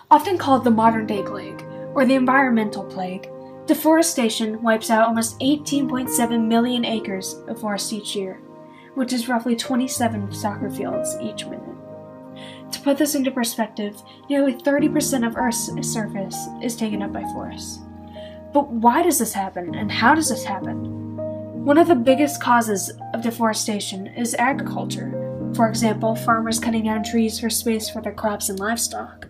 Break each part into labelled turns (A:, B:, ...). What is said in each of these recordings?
A: Often called the modern-day plague, or the environmental plague, deforestation wipes out almost 18.7 million acres of forest each year, which is roughly 27 soccer fields each minute. To put this into perspective, nearly 30% of Earth's surface is taken up by forests. But why does this happen, and how does this happen? One of the biggest causes of deforestation is agriculture. For example, farmers cutting down trees for space for their crops and livestock.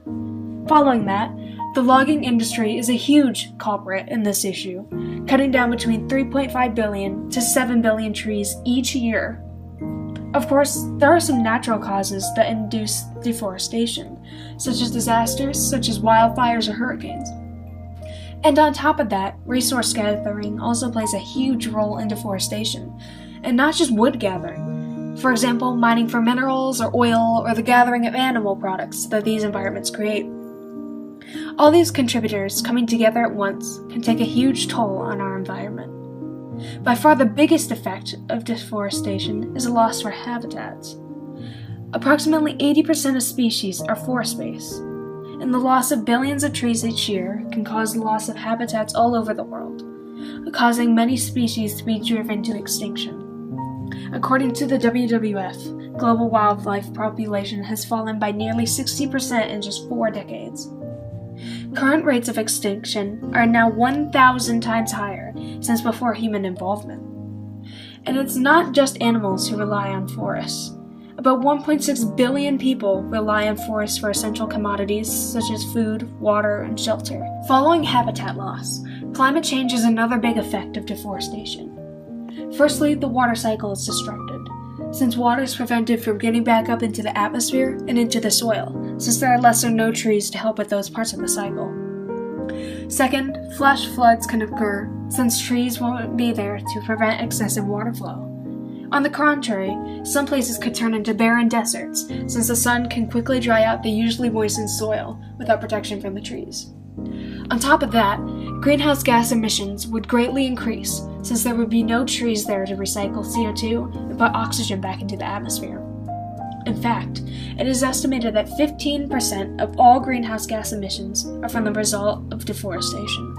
A: Following that, the logging industry is a huge culprit in this issue, cutting down between 3.5 billion to 7 billion trees each year. Of course, there are some natural causes that induce deforestation, such as disasters such as wildfires or hurricanes. And on top of that, resource gathering also plays a huge role in deforestation, and not just wood gathering. For example, mining for minerals or oil, or the gathering of animal products that these environments create. All these contributors coming together at once can take a huge toll on our environment. By far the biggest effect of deforestation is a loss for habitats. Approximately 80% of species are forest-based, and the loss of billions of trees each year can cause the loss of habitats all over the world, causing many species to be driven to extinction. According to the WWF, global wildlife population has fallen by nearly 60% in just 4 decades. Current rates of extinction are now 1,000 times higher since before human involvement. And it's not just animals who rely on forests. About 1.6 billion people rely on forests for essential commodities such as food, water, and shelter. Following habitat loss, climate change is another big effect of deforestation. Firstly, the water cycle is disrupted, since water is prevented from getting back up into the atmosphere and into the soil, since there are less or no trees to help with those parts of the cycle. Second, flash floods can occur, since trees won't be there to prevent excessive water flow. On the contrary, some places could turn into barren deserts, since the sun can quickly dry out the usually moistened soil without protection from the trees. On top of that, greenhouse gas emissions would greatly increase, since there would be no trees there to recycle CO2 and put oxygen back into the atmosphere. In fact, it is estimated that 15% of all greenhouse gas emissions are from the result of deforestation.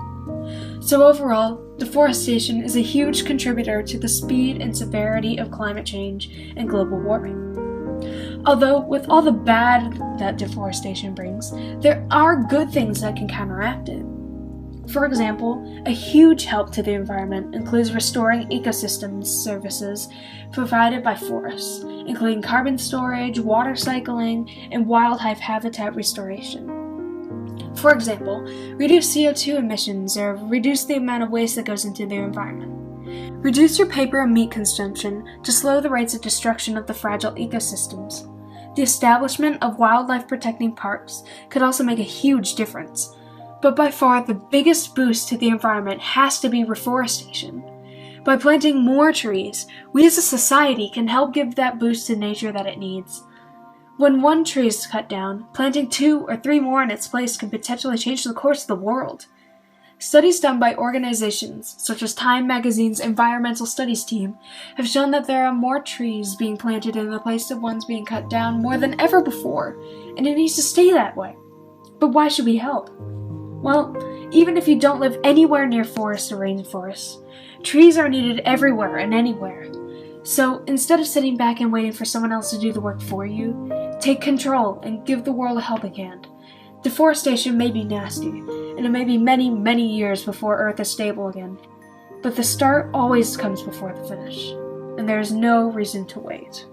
A: So overall, deforestation is a huge contributor to the speed and severity of climate change and global warming. Although, with all the bad that deforestation brings, there are good things that can counteract it. For example, a huge help to the environment includes restoring ecosystems services provided by forests, including carbon storage, water cycling, and wildlife habitat restoration. For example, reduce CO2 emissions or reduce the amount of waste that goes into the environment. Reduce your paper and meat consumption to slow the rates of destruction of the fragile ecosystems. The establishment of wildlife protecting parks could also make a huge difference. But by far the biggest boost to the environment has to be reforestation. By planting more trees, we as a society can help give that boost to nature that it needs. When one tree is cut down, planting 2 or 3 more in its place can potentially change the course of the world. Studies done by organizations such as Time Magazine's Environmental Studies team have shown that there are more trees being planted in the place of ones being cut down more than ever before, and it needs to stay that way. But why should we help? Well, even if you don't live anywhere near forests or rainforests, trees are needed everywhere and anywhere. So instead of sitting back and waiting for someone else to do the work for you, take control and give the world a helping hand. Deforestation may be nasty, and it may be many, many years before Earth is stable again. But the start always comes before the finish, and there is no reason to wait.